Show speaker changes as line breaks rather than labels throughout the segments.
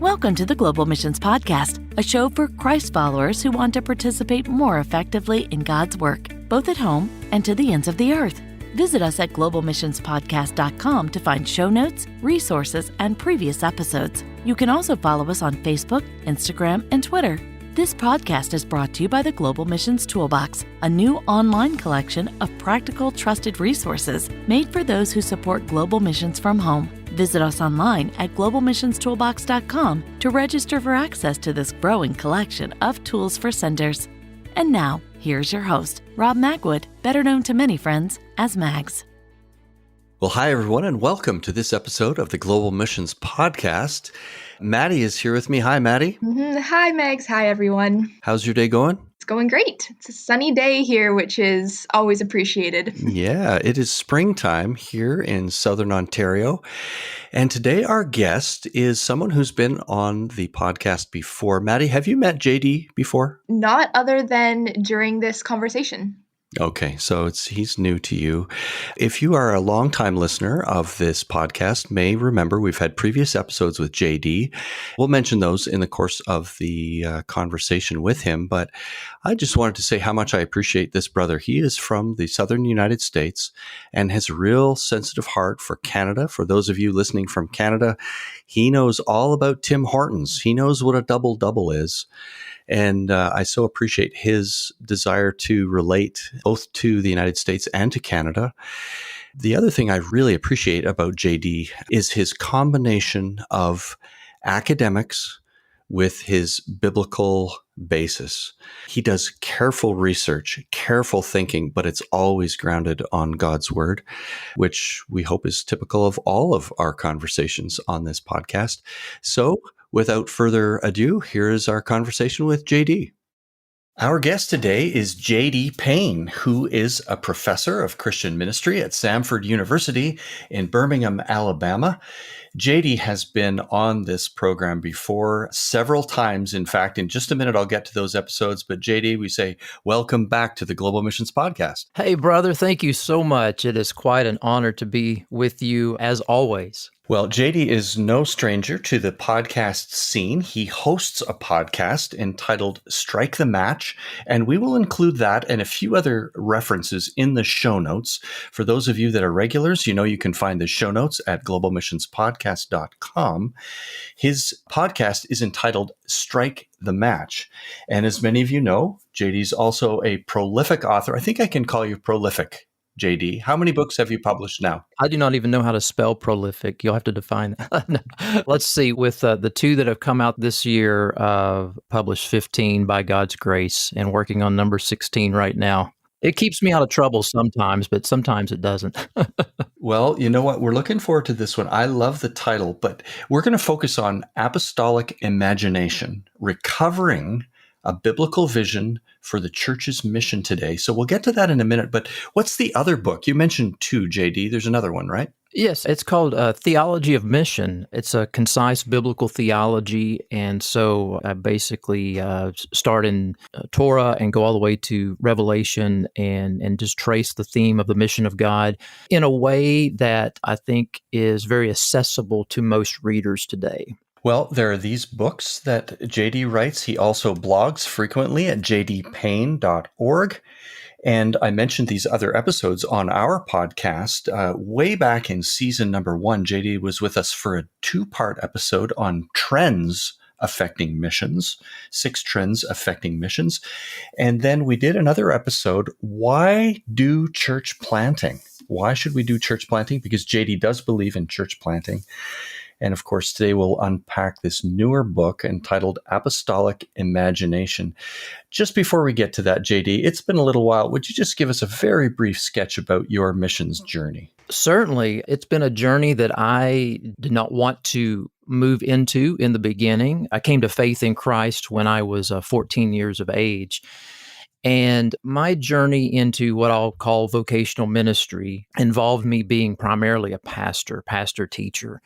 Welcome to the Global Missions Podcast, a show for Christ followers who want to participate more effectively in God's work, both at home and to the ends of the earth. Visit us at globalmissionspodcast.com to find show notes, resources, and previous episodes. You can also follow us on Facebook, Instagram, and Twitter. This podcast is brought to you by the Global Missions Toolbox, a new online collection of practical, trusted resources made for those who support global missions from home. Visit us online at globalmissionstoolbox.com to register for access to this growing collection of tools for senders. And now, here's your host, Rob Magwood, better known to many friends as Mags.
Well, hi, everyone, and welcome to this episode of the Global Missions Podcast. Maddie is here with me. Hi, Maddie.
Hi, Megs. Hi, everyone.
How's your day going?
It's going great. It's a sunny day here, which is always appreciated.
Yeah, it is springtime here in Southern Ontario. And today our guest is someone who's been on the podcast before. Maddie, have you met J.D. before?
Not other than during this conversation.
Okay, so he's new to you. If you are a longtime listener of this podcast, may remember we've had previous episodes with JD. We'll mention those in the course of the conversation with him, but I just wanted to say how much I appreciate this brother. He is from the southern United States and has a real sensitive heart for Canada. For those of you listening from Canada, he knows all about Tim Hortons. He knows what a double-double is. And I so appreciate his desire to relate both to the United States and to Canada. The other thing I really appreciate about JD is his combination of academics with his biblical basis. He does careful research, careful thinking, but it's always grounded on God's word, which we hope is typical of all of our conversations on this podcast. So, without further ado, here is our conversation with JD. Our guest today is J.D. Payne, who is a professor of Christian ministry at Samford University in Birmingham, Alabama. J.D. has been on this program before several times. In fact, in just a minute, I'll get to those episodes. But J.D., we say, welcome back to the Global Missions Podcast.
Hey, brother, thank you so much. It is quite an honor to be with you as always.
Well, JD is no stranger to the podcast scene. He hosts a podcast entitled Strike the Match, and we will include that and a few other references in the show notes. For those of you that are regulars, you know you can find the show notes at globalmissionspodcast.com. His podcast is entitled Strike the Match. And as many of you know, JD's also a prolific author. I think I can call you prolific, JD. How many books have you published now?
I do not even know how to spell prolific. You'll have to define that. No. Let's see. With the two that have come out this year, published 15 by God's grace and working on number 16 right now. It keeps me out of trouble sometimes, but sometimes it doesn't.
Well, you know what? We're looking forward to this one. I love the title, but we're going to focus on Apostolic Imagination, recovering a biblical vision for the church's mission today. So we'll get to that in a minute, but what's the other book? You mentioned two, JD. There's another one, right?
Yes, it's called Theology of Mission. It's a concise biblical theology, and so I basically start in Torah and go all the way to Revelation and just trace the theme of the mission of God in a way that I think is very accessible to most readers today.
Well, there are these books that JD writes. He also blogs frequently at jdpayne.org. And I mentioned these other episodes on our podcast. Way back in season number 1, JD was with us for a 2-part episode on trends affecting missions, 6 trends affecting missions. And then we did another episode, Why Do Church Planting? Why should we do church planting? Because JD does believe in church planting. And of course, today we'll unpack this newer book entitled Apostolic Imagination. Just before we get to that, JD, it's been a little while. Would you just give us a very brief sketch about your missions journey?
Certainly. It's been a journey that I did not want to move into in the beginning. I came to faith in Christ when I was 14 years of age. And my journey into what I'll call vocational ministry involved me being primarily a pastor-teacher.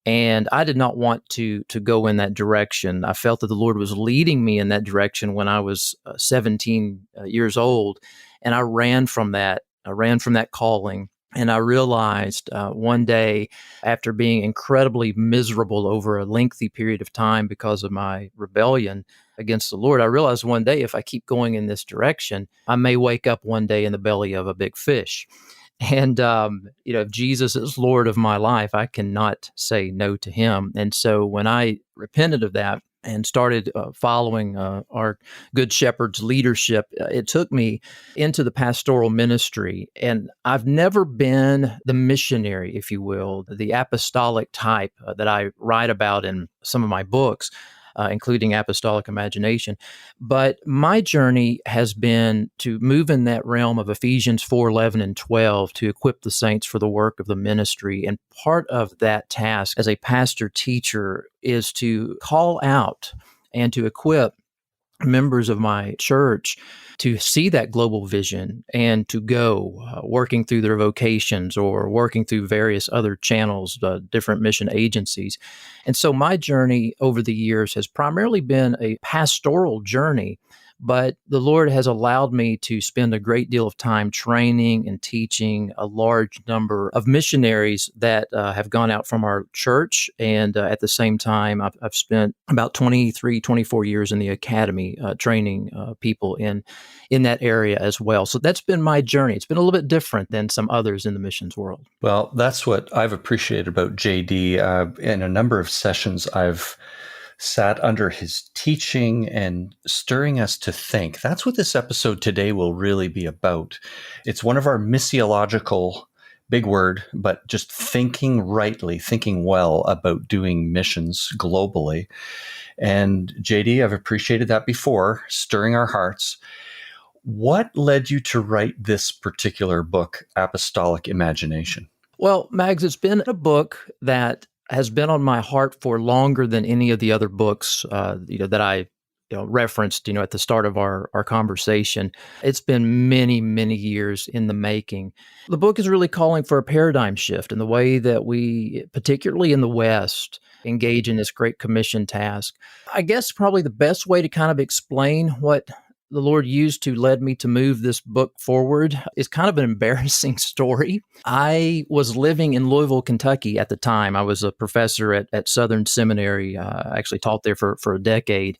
And I did not want to go in that direction. I felt that the Lord was leading me in that direction when I was 17 years old, and I ran from that. I ran from that calling. And I realized one day, after being incredibly miserable over a lengthy period of time because of my rebellion against the Lord, I realized one day, if I keep going in this direction, I may wake up one day in the belly of a big fish. And, if Jesus is Lord of my life, I cannot say no to him. And so when I repented of that and started following our Good Shepherd's leadership, it took me into the pastoral ministry. And I've never been the missionary, if you will, the apostolic type that I write about in some of my books, including Apostolic Imagination. But my journey has been to move in that realm of Ephesians 4:11 and 12 to equip the saints for the work of the ministry. And part of that task as a pastor teacher is to call out and to equip members of my church to see that global vision and to go working through their vocations or working through various other channels, different mission agencies. And so my journey over the years has primarily been a pastoral journey, but the Lord has allowed me to spend a great deal of time training and teaching a large number of missionaries that have gone out from our church. And at the same time, I've spent about 23, 24 years in the academy training people in that area as well. So that's been my journey. It's been a little bit different than some others in the missions world.
Well, that's what I've appreciated about JD. In a number of sessions, I've sat under his teaching and stirring us to think. That's what this episode today will really be about. It's one of our missiological, big word, but just thinking rightly, thinking well about doing missions globally. And JD, I've appreciated that before, stirring our hearts. What led you to write this particular book, Apostolic Imagination?
Well, Mags, it's been a book that has been on my heart for longer than any of the other books, that I referenced, at the start of our conversation. It's been many, many years in the making. The book is really calling for a paradigm shift in the way that we, particularly in the West, engage in this Great Commission task. I guess probably the best way to kind of explain what the Lord used to lead me to move this book forward is kind of an embarrassing story. I was living in Louisville, Kentucky at the time. I was a professor at Southern Seminary. I actually taught there for a decade.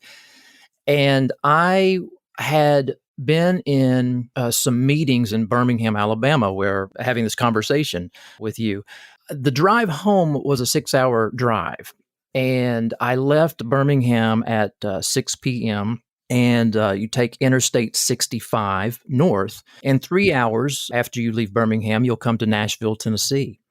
And I had been in some meetings in Birmingham, Alabama, where having this conversation with you. The drive home was a 6-hour drive. And I left Birmingham at 6 p.m., and you take Interstate 65 north, and 3 hours after you leave Birmingham, you'll come to Nashville, Tennessee.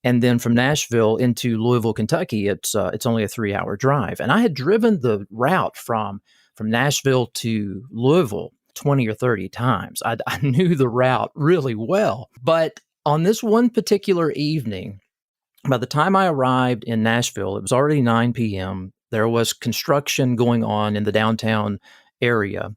And then from Nashville into Louisville, Kentucky, it's only a 3-hour drive. And I had driven the route from Nashville to Louisville 20 or 30 times. I knew the route really well. But on this one particular evening, by the time I arrived in Nashville, it was already 9 p.m. There was construction going on in the downtown area.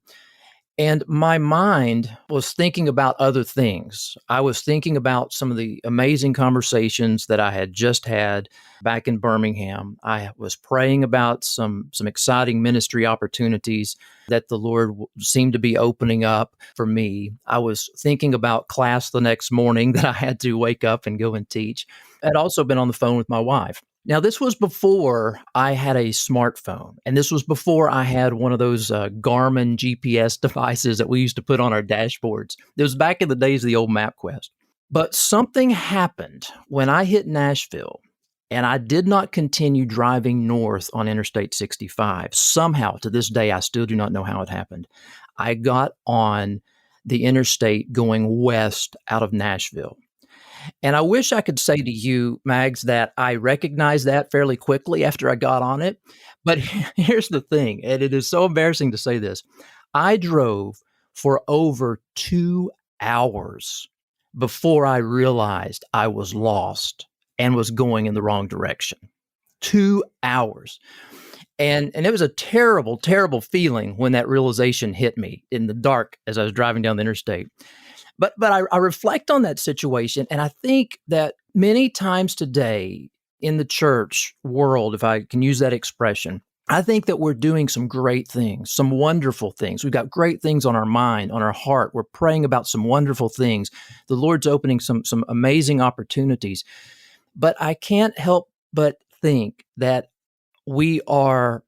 And my mind was thinking about other things. I was thinking about some of the amazing conversations that I had just had back in Birmingham. I was praying about some exciting ministry opportunities that the Lord seemed to be opening up for me. I was thinking about class the next morning that I had to wake up and go and teach. I'd also been on the phone with my wife. Now, this was before I had a smartphone, and this was before I had one of those Garmin GPS devices that we used to put on our dashboards. It was back in the days of the old MapQuest. But something happened when I hit Nashville, and I did not continue driving north on Interstate 65. Somehow, to this day, I still do not know how it happened. I got on the interstate going west out of Nashville. And I wish I could say to you, Mags, that I recognized that fairly quickly after I got on it. But here's the thing, and it is so embarrassing to say this. I drove for over 2 hours before I realized I was lost and was going in the wrong direction. 2 hours. And it was a terrible, terrible feeling when that realization hit me in the dark as I was driving down the interstate. But I reflect on that situation, and I think that many times today in the church world, if I can use that expression, I think that we're doing some great things, some wonderful things. We've got great things on our mind, on our heart. We're praying about some wonderful things. The Lord's opening some amazing opportunities. But I can't help but think that we are,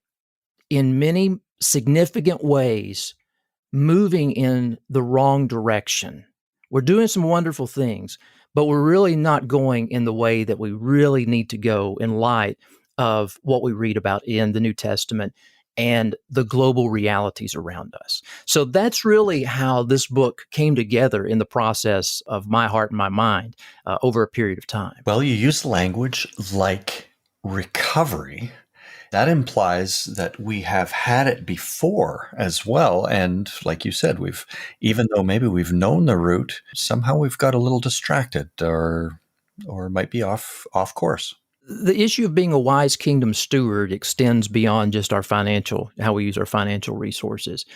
in many significant ways, moving in the wrong direction. We're doing some wonderful things, but we're really not going in the way that we really need to go in light of what we read about in the New Testament and the global realities around us. So that's really how this book came together in the process of my heart and my mind over a period of time.
Well, you use language like recovery. That implies that we have had it before as well. And like you said, even though maybe we've known the route, somehow we've got a little distracted or might be off course.
The issue of being a wise kingdom steward extends beyond just how we use our financial resources.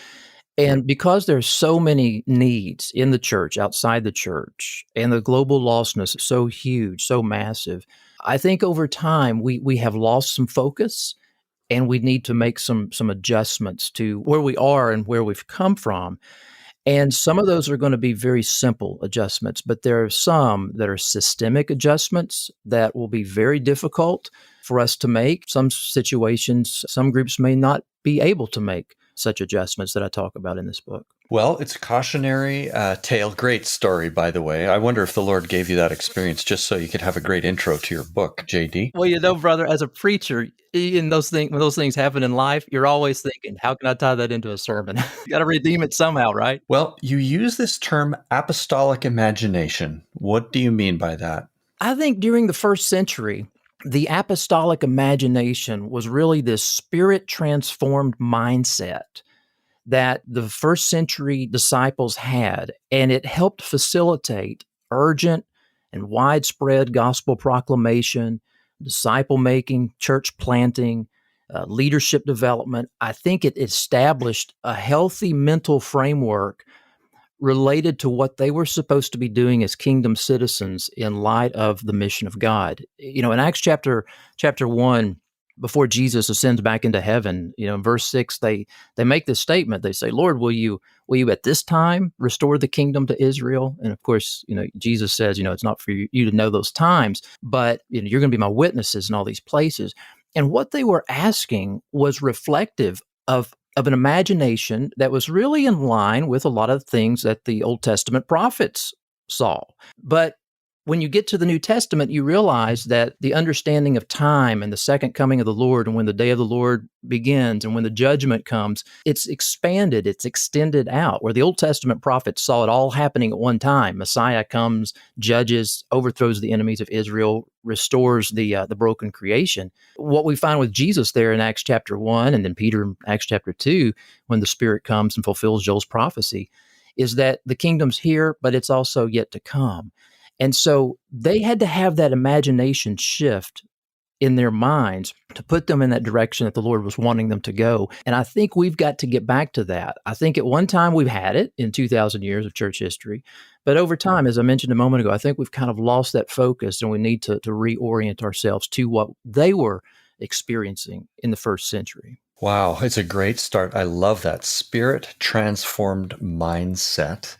And because there's so many needs in the church, outside the church, and the global lostness is so huge, so massive, I think over time we have lost some focus, and we need to make some adjustments to where we are and where we've come from. And some of those are going to be very simple adjustments, but there are some that are systemic adjustments that will be very difficult for us to make. Some situations, some groups may not be able to make such adjustments that I talk about in this book.
Well, it's a cautionary tale. Great story, by the way. I wonder if the Lord gave you that experience just so you could have a great intro to your book, J.D.
Well, brother, as a preacher, when those things happen in life, you're always thinking, how can I tie that into a sermon? You got to redeem it somehow, right?
Well, you use this term apostolic imagination. What do you mean by that?
I think during the first century, the apostolic imagination was really this spirit-transformed mindset that the first century disciples had, and it helped facilitate urgent and widespread gospel proclamation, disciple making, church planting, leadership development. I think it established a healthy mental framework related to what they were supposed to be doing as kingdom citizens in light of the mission of God. In Acts chapter 1, before Jesus ascends back into heaven, in verse 6, they make this statement. They say, Lord, will you at this time restore the kingdom to Israel? And of course, Jesus says, it's not for you to know those times, but you're going to be my witnesses in all these places. And what they were asking was reflective of an imagination that was really in line with a lot of things that the Old Testament prophets saw. But when you get to the New Testament, you realize that the understanding of time and the second coming of the Lord and when the day of the Lord begins and when the judgment comes, it's expanded, it's extended out, where the Old Testament prophets saw it all happening at one time. Messiah comes, judges, overthrows the enemies of Israel, restores the broken creation. What we find with Jesus there in Acts chapter 1 and then Peter in Acts chapter 2, when the Spirit comes and fulfills Joel's prophecy, is that the kingdom's here, but it's also yet to come. And so they had to have that imagination shift in their minds to put them in that direction that the Lord was wanting them to go. And I think we've got to get back to that. I think at one time we've had it in 2,000 years of church history. But over time, as I mentioned a moment ago, I think we've kind of lost that focus, and we need to reorient ourselves to what they were experiencing in the first century.
Wow, it's a great start. I love that spirit-transformed mindset.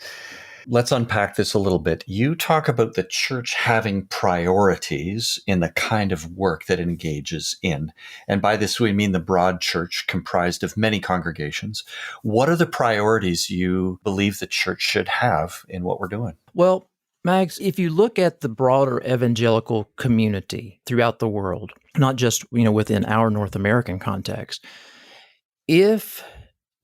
Let's unpack this a little bit. You talk about the church having priorities in the kind of work that it engages in. And by this, we mean the broad church comprised of many congregations. What are the priorities you believe the church should have in what we're doing?
Well, Max, if you look at the broader evangelical community throughout the world, not just within our North American context, if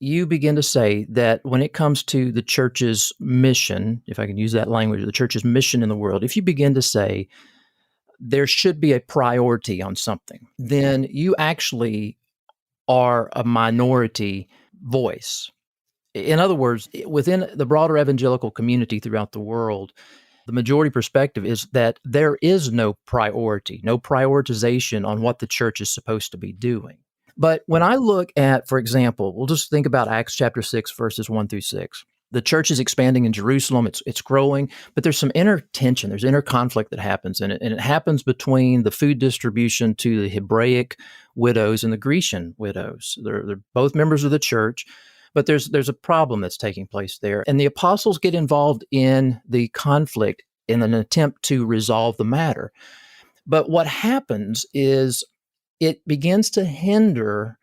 you begin to say that when it comes to the church's mission, if I can use that language, the church's mission in the world, if you begin to say there should be a priority on something, then you actually are a minority voice. In other words, within the broader evangelical community throughout the world, the majority perspective is that there is no priority, no prioritization on what the church is supposed to be doing. But when I look at, for example, we'll just think about Acts chapter 6, verses 1 through 6. The church is expanding in Jerusalem. It's growing, but there's some inner tension. There's inner conflict that happens in it, and it happens between the food distribution to the Hebraic widows and the Grecian widows. They're both members of the church, but there's a problem that's taking place there, and the apostles get involved in the conflict in an attempt to resolve the matter. But what happens is it begins to hinder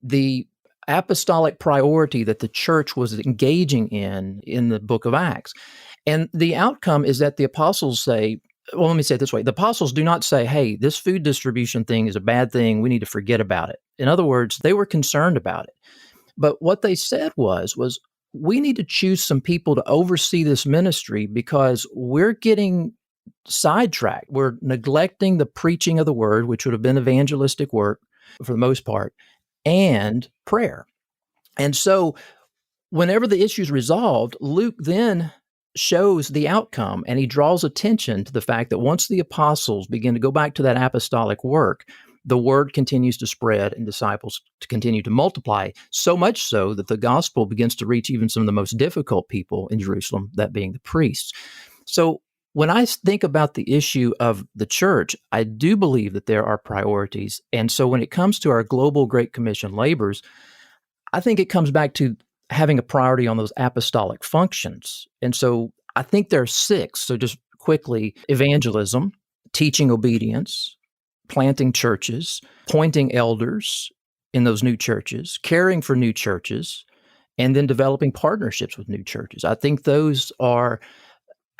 the apostolic priority that the church was engaging in the book of Acts. And the outcome is that the apostles say, well, let me say it this way. The apostles do not say, hey, this food distribution thing is a bad thing. We need to forget about it. In other words, they were concerned about it. But what they said was we need to choose some people to oversee this ministry because we're getting sidetracked. We're neglecting the preaching of the word, which would have been evangelistic work for the most part, and prayer. And so whenever the issue is resolved, Luke then shows the outcome, and he draws attention to the fact that once the apostles begin to go back to that apostolic work, the word continues to spread and disciples to continue to multiply, so much so that the gospel begins to reach even some of the most difficult people in Jerusalem, that being the priests. So when I think about the issue of the church, I do believe that there are priorities. And so when it comes to our global Great Commission labors, I think it comes back to having a priority on those apostolic functions. And so I think there are 6. So just quickly, evangelism, teaching obedience, planting churches, appointing elders in those new churches, caring for new churches, and then developing partnerships with new churches. I think those are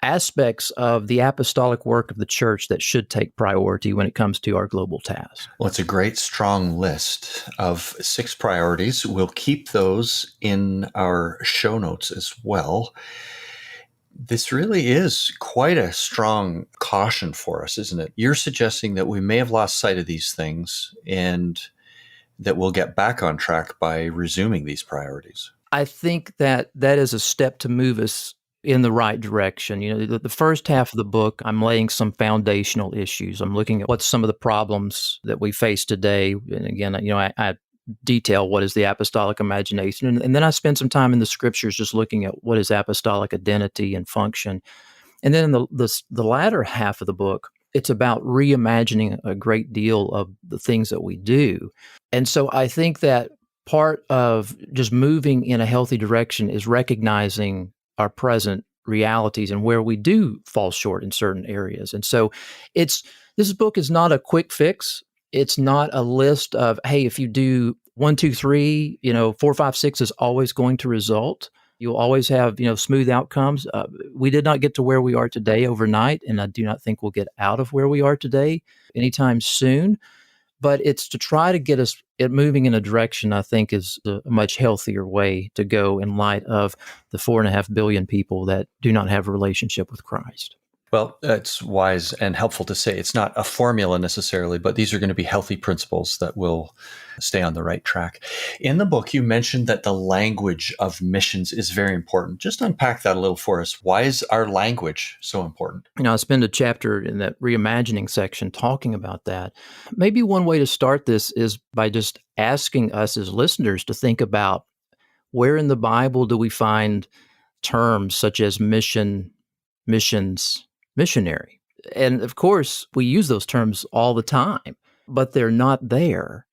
aspects of the apostolic work of the church that should take priority when it comes to our global task.
Well, it's a great, strong list of 6 priorities. We'll keep those in our show notes as well. This really is quite a strong caution for us, isn't it? You're suggesting that we may have lost sight of these things and that we'll get back on track by resuming these priorities.
I think that is a step to move us in the right direction. The first half of the book, I'm laying some foundational issues. I'm looking at what's some of the problems that we face today. And again, I detail what is the apostolic imagination. And then I spend some time in the scriptures just looking at what is apostolic identity and function. And then in the latter half of the book, it's about reimagining a great deal of the things that we do. And so I think that part of just moving in a healthy direction is recognizing our present realities and where we do fall short in certain areas. And so this book is not a quick fix. It's not a list of, hey, if you do 1, 2, 3, 4, 5, 6 is always going to result. You'll always have, smooth outcomes. We did not get to where we are today overnight, and I do not think we'll get out of where we are today anytime soon. But it's to try to get us moving in a direction I think is a much healthier way to go in light of the 4.5 billion people that do not have a relationship with Christ.
Well, it's wise and helpful to say it's not a formula necessarily, but these are going to be healthy principles that will stay on the right track. In the book, you mentioned that the language of missions is very important. Just unpack that a little for us. Why is our language so important?
I spend a chapter in that Reimagining section talking about that. Maybe one way to start this is by just asking us as listeners to think about where in the Bible do we find terms such as mission, missions, missionary. And of course, we use those terms all the time, but they're not there.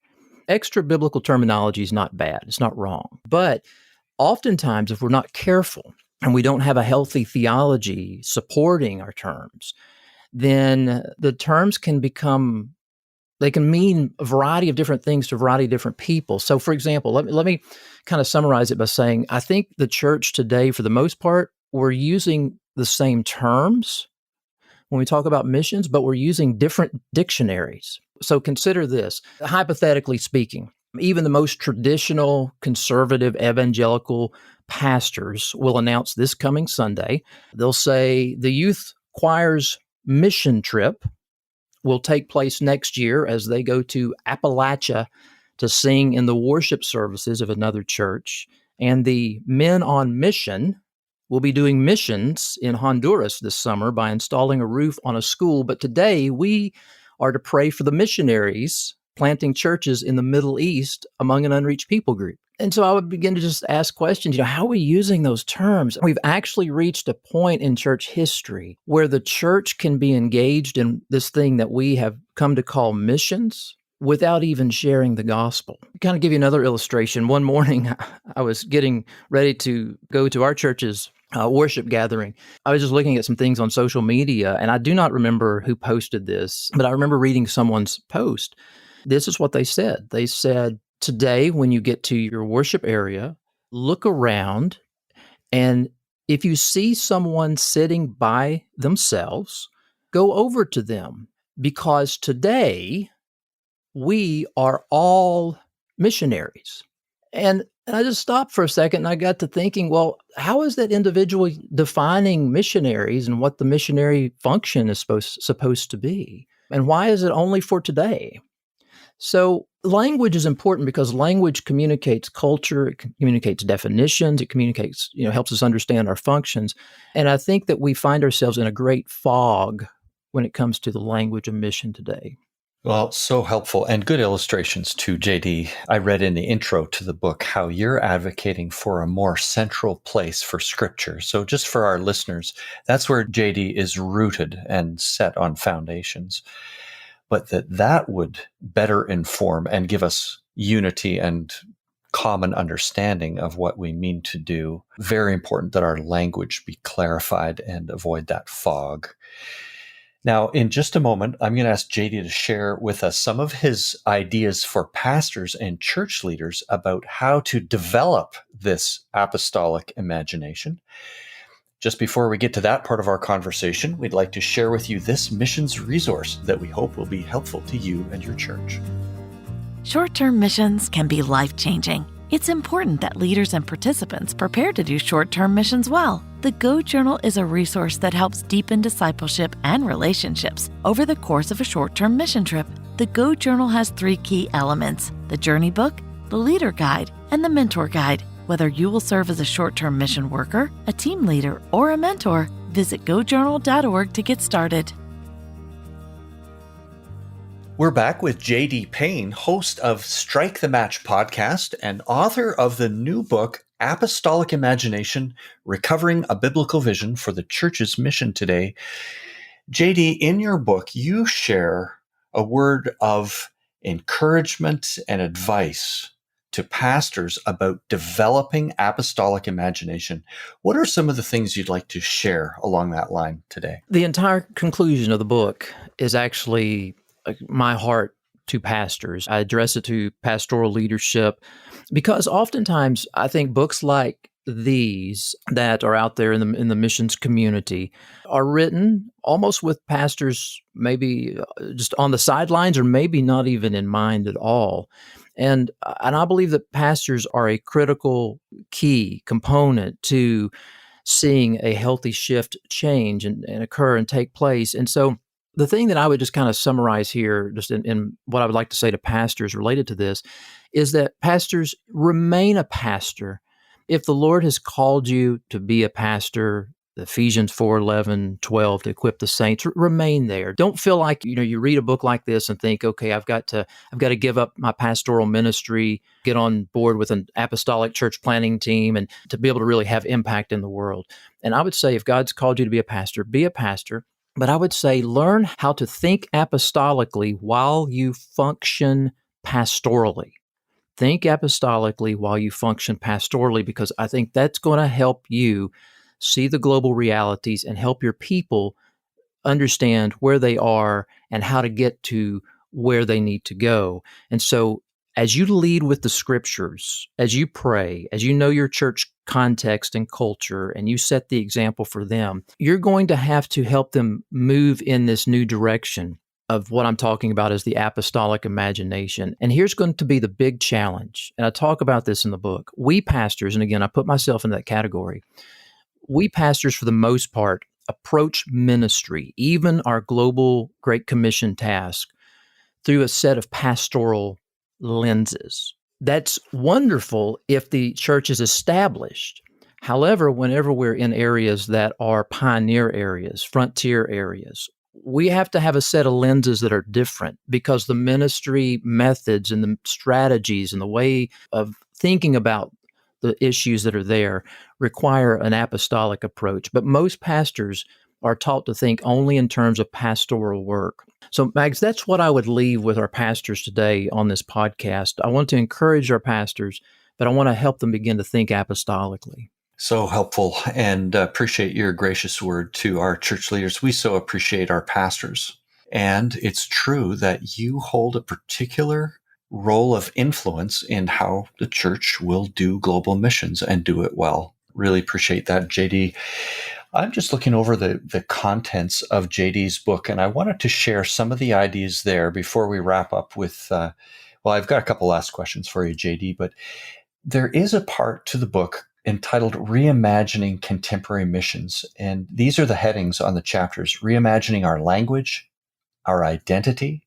Extra biblical terminology is not bad. It's not wrong. But oftentimes, if we're not careful and we don't have a healthy theology supporting our terms, then the terms they can mean a variety of different things to a variety of different people. So for example, let me kind of summarize it by saying, I think the church today, for the most part, we're using the same terms when we talk about missions, but we're using different dictionaries. So consider this, hypothetically speaking, even the most traditional conservative evangelical pastors will announce this coming Sunday. They'll say the youth choir's mission trip will take place next year as they go to Appalachia to sing in the worship services of another church. And the men on mission will be doing missions in Honduras this summer by installing a roof on a school. But today we are to pray for the missionaries planting churches in the Middle East among an unreached people group. And so I would begin to just ask questions, how are we using those terms? We've actually reached a point in church history where the church can be engaged in this thing that we have come to call missions without even sharing the gospel. Kind of give you another illustration. One morning, I was getting ready to go to our church's worship gathering. I was just looking at some things on social media, and I do not remember who posted this, but I remember reading someone's post. This is what they said. They said, today, when you get to your worship area, look around, and if you see someone sitting by themselves, go over to them, because today we are all missionaries. And I just stopped for a second and I got to thinking, well, how is that individual defining missionaries and what the missionary function is supposed to be? And why is it only for today? So language is important because language communicates culture, it communicates definitions, it communicates, helps us understand our functions. And I think that we find ourselves in a great fog when it comes to the language of mission today.
Well, so helpful and good illustrations too, JD. I read in the intro to the book how you're advocating for a more central place for Scripture. So just for our listeners, that's where JD is rooted and set on foundations. But that would better inform and give us unity and common understanding of what we mean to do. Very important that our language be clarified and avoid that fog. Now, in just a moment, I'm going to ask JD to share with us some of his ideas for pastors and church leaders about how to develop this apostolic imagination. Just before we get to that part of our conversation, we'd like to share with you this missions resource that we hope will be helpful to you and your church.
Short-term missions can be life-changing. It's important that leaders and participants prepare to do short-term missions well. The Go Journal is a resource that helps deepen discipleship and relationships over the course of a short-term mission trip. The Go Journal has 3 key elements: the journey book, the leader guide, and the mentor guide. Whether you will serve as a short-term mission worker, a team leader, or a mentor, visit gojournal.org to get started.
We're back with J.D. Payne, host of Strike the Match podcast and author of the new book, Apostolic Imagination, Recovering a Biblical Vision for the Church's Mission Today. J.D., in your book, you share a word of encouragement and advice to pastors about developing apostolic imagination. What are some of the things you'd like to share along that line today?
The entire conclusion of the book is actually my heart to pastors. I address it to pastoral leadership because oftentimes I think books like these that are out there in the missions community are written almost with pastors maybe just on the sidelines or maybe not even in mind at all. And I believe that pastors are a critical key component to seeing a healthy shift change and occur and take place. And so the thing that I would just kind of summarize here, just in what I would like to say to pastors related to this, is that pastors remain a pastor. If the Lord has called you to be a pastor, Ephesians 4:11, 12, to equip the saints, remain there. Don't feel like, you read a book like this and think, okay, I've got to give up my pastoral ministry, get on board with an apostolic church planning team, and to be able to really have impact in the world. And I would say, if God's called you to be a pastor, be a pastor. But I would say learn how to think apostolically while you function pastorally. Think apostolically while you function pastorally, because I think that's going to help you see the global realities and help your people understand where they are and how to get to where they need to go. And so as you lead with the scriptures, as you pray, as you know your church context and culture, and you set the example for them, you're going to have to help them move in this new direction of what I'm talking about as the apostolic imagination. And here's going to be the big challenge. And I talk about this in the book. We pastors, and again, I put myself in that category, we pastors, for the most part, approach ministry, even our global Great Commission task, through a set of pastoral lenses. That's wonderful if the church is established. However, whenever we're in areas that are pioneer areas, frontier areas, we have to have a set of lenses that are different, because the ministry methods and the strategies and the way of thinking about the issues that are there require an apostolic approach. But most pastors are taught to think only in terms of pastoral work. So, Mags, that's what I would leave with our pastors today on this podcast. I want to encourage our pastors, but I want to help them begin to think apostolically.
So helpful, and appreciate your gracious word to our church leaders. We so appreciate our pastors. And it's true that you hold a particular role of influence in how the church will do global missions and do it well. Really appreciate that, JD. I'm just looking over the contents of JD's book, and I wanted to share some of the ideas there before we wrap up with, I've got a couple last questions for you, JD, but there is a part to the book entitled Reimagining Contemporary Missions. And these are the headings on the chapters: reimagining our language, our identity,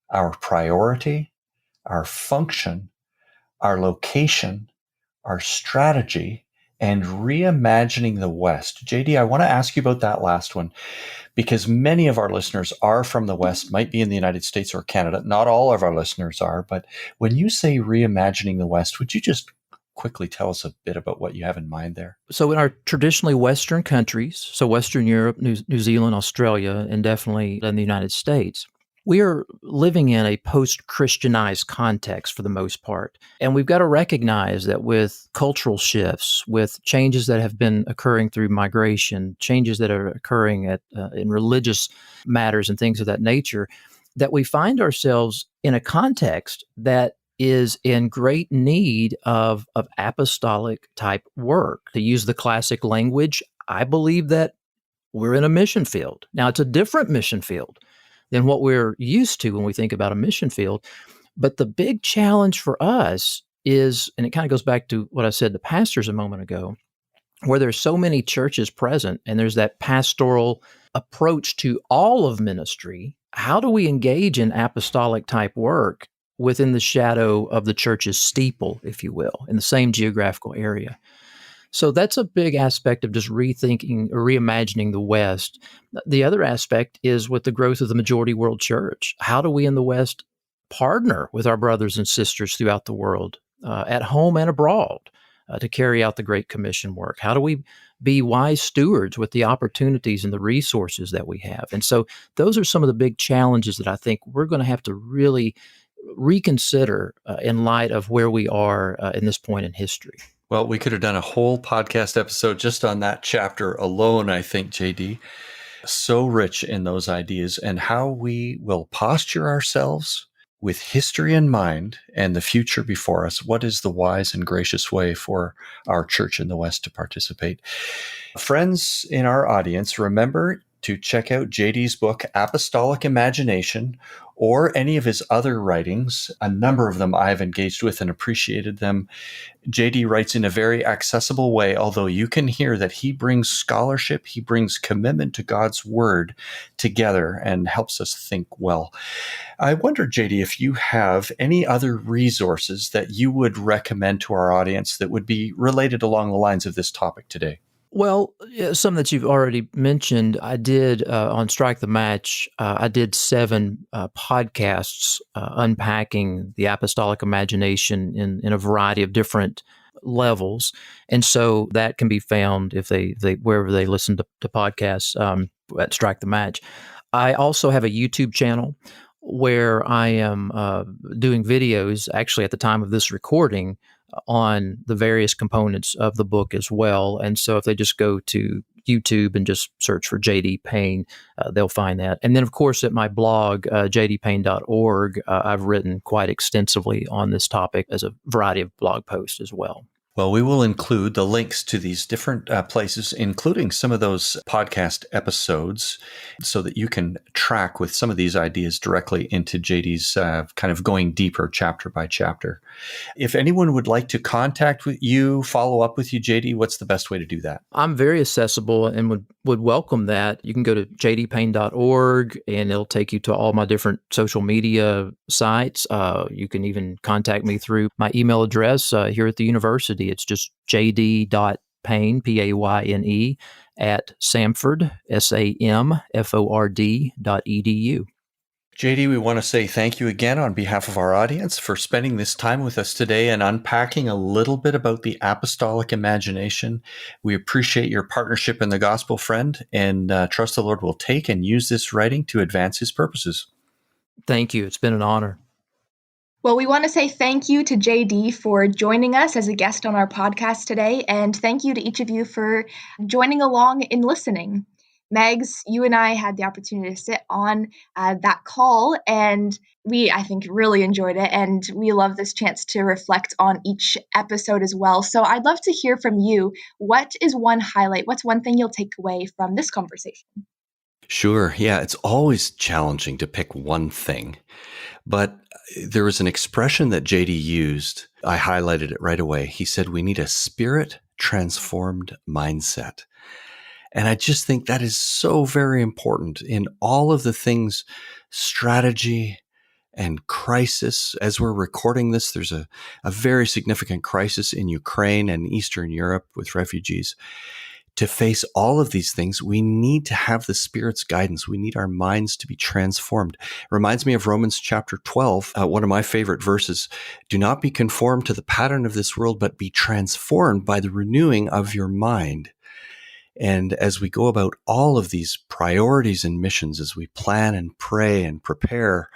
our priority, our function, our location, our strategy, and reimagining the West. JD, I want to ask you about that last one, because many of our listeners are from the West, might be in the United States or Canada. Not all of our listeners are, but when you say reimagining the West, would you just quickly tell us a bit about what you have in mind there?
So in our traditionally Western countries, so Western Europe, New Zealand, Australia, and definitely in the United States, we are living in a post-Christianized context for the most part. And we've got to recognize that with cultural shifts, with changes that have been occurring through migration, changes that are occurring in religious matters and things of that nature, that we find ourselves in a context that is in great need of apostolic type work. To use the classic language, I believe that we're in a mission field. Now, it's a different mission field than what we're used to when we think about a mission field. But the big challenge for us is, and it kind of goes back to what I said to pastors a moment ago, where there's so many churches present and there's that pastoral approach to all of ministry. How do we engage in apostolic type work within the shadow of the church's steeple, if you will, in the same geographical area? So that's a big aspect of just rethinking or reimagining the West. The other aspect is with the growth of the majority world church. How do we in the West partner with our brothers and sisters throughout the world, at home and abroad, to carry out the Great Commission work? How do we be wise stewards with the opportunities and the resources that we have? And so those are some of the big challenges that I think we're going to have to really reconsider in light of where we are in this point in history.
Well, we could have done a whole podcast episode just on that chapter alone, I think, JD. So rich in those ideas and how we will posture ourselves with history in mind and the future before us. What is the wise and gracious way for our church in the West to participate? Friends in our audience, remember to check out JD's book, Apostolic Imagination, or any of his other writings. A number of them I've engaged with and appreciated them. JD writes in a very accessible way, although you can hear that he brings scholarship, he brings commitment to God's word together and helps us think well. I wonder, JD, if you have any other resources that you would recommend to our audience that would be related along the lines of this topic today.
Well, some that you've already mentioned, I did on Strike the Match, I did 7 podcasts unpacking the apostolic imagination in a variety of different levels. And so that can be found if they wherever they listen to podcasts at Strike the Match. I also have a YouTube channel where I am doing videos, actually at the time of this recording, on the various components of the book as well. And so if they just go to YouTube and just search for J.D. Payne, they'll find that. And then, of course, at my blog, jdpayne.org, I've written quite extensively on this topic as a variety of blog posts as well.
Well, we will include the links to these different places, including some of those podcast episodes, so that you can track with some of these ideas directly into JD's kind of going deeper chapter by chapter. If anyone would like to contact with you, follow up with you, JD, what's the best way to do that?
I'm very accessible and would welcome that. You can go to jdpayne.org and it'll take you to all my different social media sites. You can even contact me through my email address here at the university. It's just jd.payne, P-A-Y-N-E, at Samford, S-A-M-F-O-R-D.edu.
JD, we want to say thank you again on behalf of our audience for spending this time with us today and unpacking a little bit about the Apostolic Imagination. We appreciate your partnership in the gospel, friend, and trust the Lord will take and use this writing to advance his purposes.
Thank you. It's been an honor.
Well, we want to say thank you to JD for joining us as a guest on our podcast today, and thank you to each of you for joining along in listening. Megs, you and I had the opportunity to sit on that call, and we, I think, really enjoyed it, and we love this chance to reflect on each episode as well. So I'd love to hear from you. What is one highlight? What's one thing you'll take away from this conversation?
Sure. Yeah, it's always challenging to pick one thing. But there was an expression that JD used. I highlighted it right away. He said, we need a spirit-transformed mindset. And I just think that is so very important in all of the things, strategy and crisis. As we're recording this, there's a very significant crisis in Ukraine and Eastern Europe with refugees. To face all of these things, we need to have the Spirit's guidance. We need our minds to be transformed. It reminds me of Romans chapter 12, one of my favorite verses. Do not be conformed to the pattern of this world, but be transformed by the renewing of your mind. And as we go about all of these priorities and missions, as we plan and pray and prepare,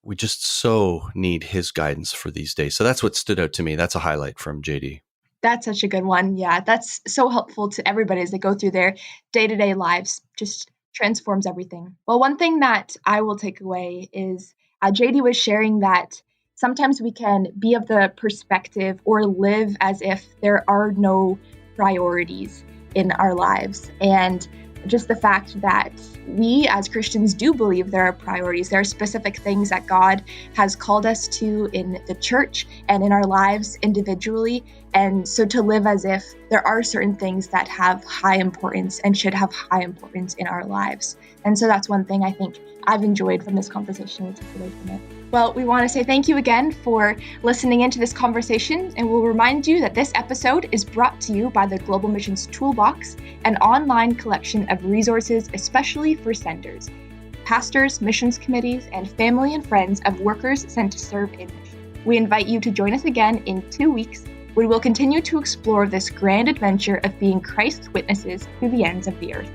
we just so need his guidance for these days. So that's what stood out to me. That's a highlight from JD.
That's such a good one. Yeah, that's so helpful to everybody as they go through their day-to-day lives. Just transforms everything. Well, one thing that I will take away is JD was sharing that sometimes we can be of the perspective or live as if there are no priorities in our lives. And just the fact that we as Christians do believe there are priorities. There are specific things that God has called us to in the church and in our lives individually. And so to live as if there are certain things that have high importance and should have high importance in our lives. And so that's one thing I think I've enjoyed from this conversation and took away from it. Well, we want to say thank you again for listening into this conversation, and we'll remind you that this episode is brought to you by the Global Missions Toolbox, an online collection of resources especially for senders, pastors, missions committees, and family and friends of workers sent to serve in mission. We invite you to join us again in 2 weeks, when we'll continue to explore this grand adventure of being Christ's witnesses to the ends of the earth.